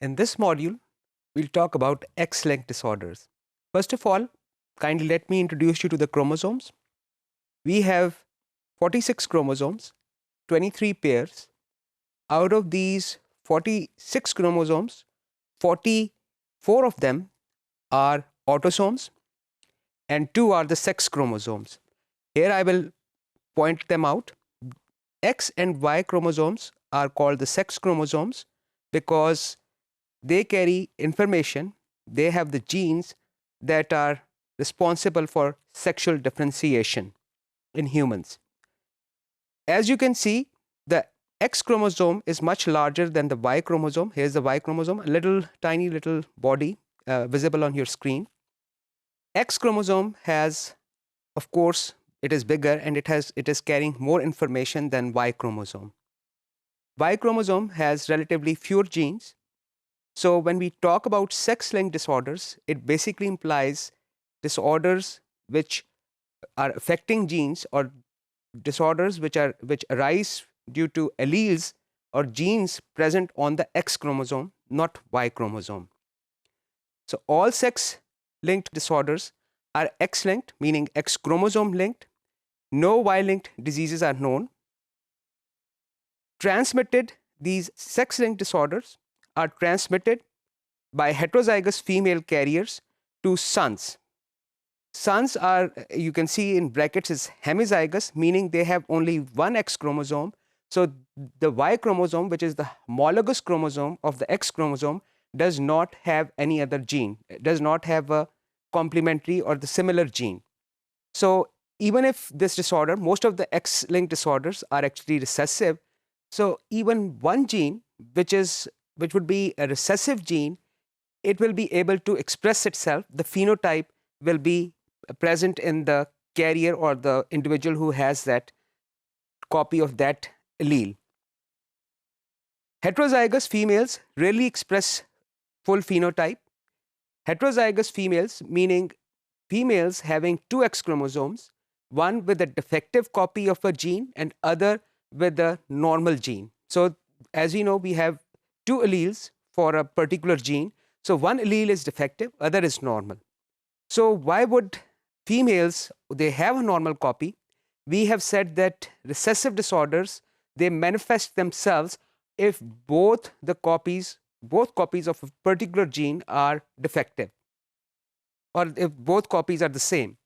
In this module, we'll talk about X-linked disorders. First of all, kindly let me introduce you to the chromosomes. We have 46 chromosomes, 23 pairs. Out of these 46 chromosomes, 44 of them are autosomes and 2 are the sex chromosomes. Here I will point them out. X and Y chromosomes are called the sex chromosomes because they carry information, they have the genes that are responsible for sexual differentiation in humans. As you can see, the X chromosome is much larger than the Y chromosome. Here's the Y chromosome, a little tiny little body visible on your screen. X chromosome has, of course, it is bigger and it is carrying more information than Y chromosome. Y chromosome has relatively fewer genes. So when we talk about sex-linked disorders, it basically implies disorders which are affecting genes or disorders which arise due to alleles or genes present on the X chromosome, not Y chromosome. So all sex-linked disorders are X-linked, meaning X chromosome linked. No Y-linked diseases are known. These sex-linked disorders are transmitted by heterozygous female carriers to sons. Sons are, you can see in brackets, is hemizygous, meaning they have only one X chromosome. So the Y chromosome, which is the homologous chromosome of the X chromosome, does not have any other gene. It does not have a complementary or the similar gene. So even if this disorder, most of the X-linked disorders are actually recessive. So even one gene, which would be a recessive gene, it will be able to express itself. The phenotype will be present in the carrier or the individual who has that copy of that allele. Heterozygous females rarely express full phenotype. Heterozygous females, meaning females having two X chromosomes, one with a defective copy of a gene and other with a normal gene. So as we know, we have two alleles for a particular gene. So one allele is defective, other is normal. So why would females, they have a normal copy? We have said that recessive disorders, they manifest themselves if both copies of a particular gene are defective, or if both copies are the same.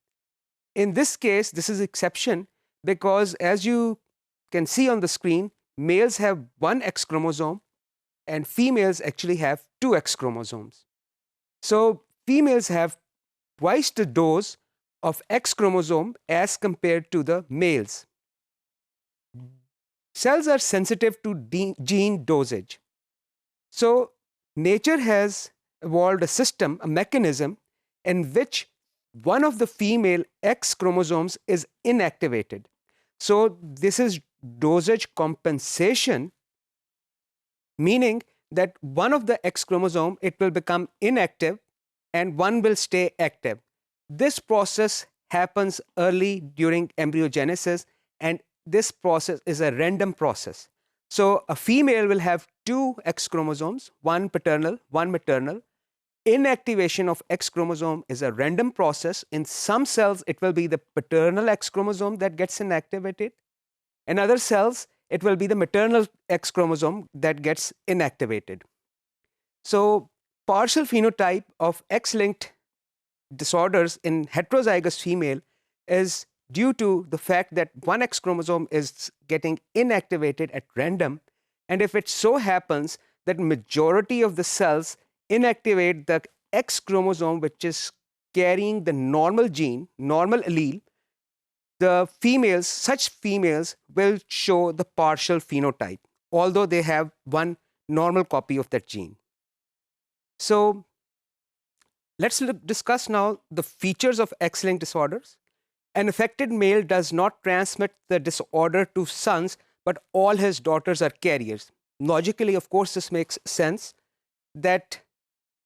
In this case, this is exception because as you can see on the screen, males have one X chromosome and females actually have two X chromosomes. So females have twice the dose of X chromosome as compared to the males. Cells are sensitive to gene dosage. So nature has evolved a system, a mechanism in which one of the female X chromosomes is inactivated. So this is dosage compensation, meaning that one of the X chromosome, it will become inactive and one will stay active. This process happens early during embryogenesis, and this process is a random process. So a female will have two X chromosomes, one paternal, one maternal. Inactivation of X chromosome is a random process. In some cells, it will be the paternal X chromosome that gets inactivated. In other cells, it will be the maternal X chromosome that gets inactivated. So partial phenotype of X-linked disorders in heterozygous female is due to the fact that one X chromosome is getting inactivated at random, and if it so happens that majority of the cells inactivate the X chromosome which is carrying the normal gene, normal allele, such females will show the partial phenotype, although they have one normal copy of that gene. So let's discuss now the features of X-linked disorders. An affected male does not transmit the disorder to sons, but all his daughters are carriers. Logically, of course, this makes sense that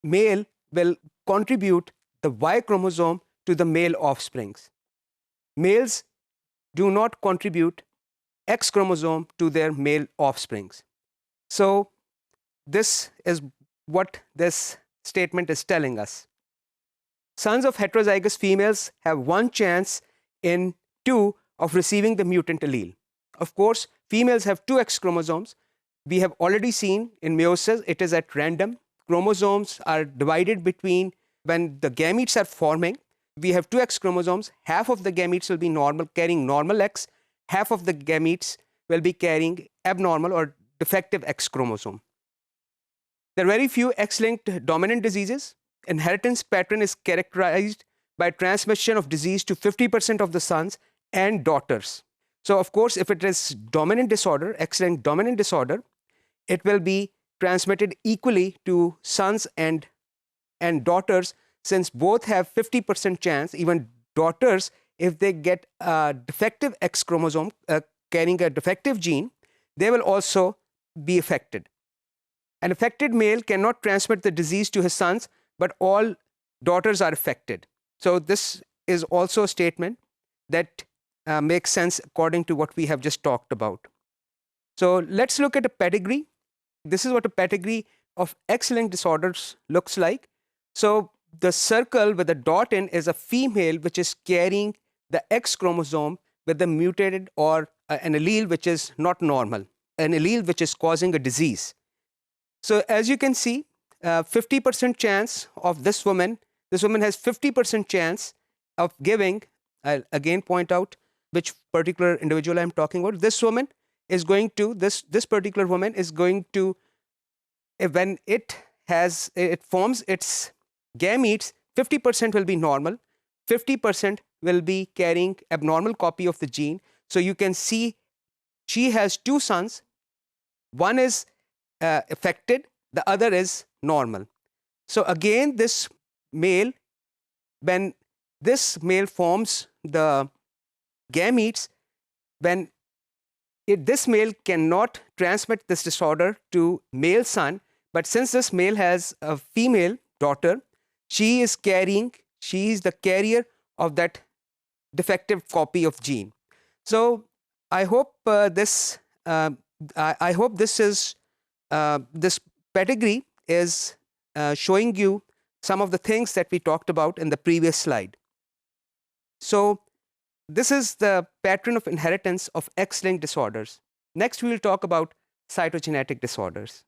male will contribute the Y chromosome to the male offsprings. Males do not contribute X chromosome to their male offsprings. So this is what this statement is telling us. Sons of heterozygous females have 1 chance in 2 of receiving the mutant allele. Of course, females have 2 X chromosomes. We have already seen in meiosis it is at random. Chromosomes are divided between when the gametes are forming. We have 2 X chromosomes. Half of the gametes will be normal, carrying normal X. Half of the gametes will be carrying abnormal or defective X chromosome. There are very few X-linked dominant diseases. Inheritance pattern is characterized by transmission of disease to 50% of the sons and daughters. So, of course, if it is dominant disorder, X-linked dominant disorder, it will be transmitted equally to sons and daughters, since both have 50% chance. Even daughters, if they get a defective X chromosome carrying a defective gene, they will also be affected. An affected male cannot transmit the disease to his sons, but all daughters are affected. So this is also a statement that makes sense according to what we have just talked about. So let's look at a pedigree. This is what a pedigree of X-linked disorders looks like. So the circle with a dot in is a female which is carrying the X chromosome with the mutated or an allele which is not normal, an allele which is causing a disease. So as you can see, 50% chance of this woman has 50% chance of giving, I'll again point out which particular individual I'm talking about. This woman is going to, this particular woman is going to, when it forms its gametes, 50% will be normal, 50% will be carrying abnormal copy of the gene. So you can see she has 2 sons. One is affected, the other is normal. So again, this male, when this male forms the gametes, when this male cannot transmit this disorder to male son, but since this male has a female daughter, she is the carrier of that defective copy of gene. So I hope this pedigree is showing you some of the things that we talked about in the previous slide. So this is the pattern of inheritance of X-linked disorders. Next, we will talk about cytogenetic disorders.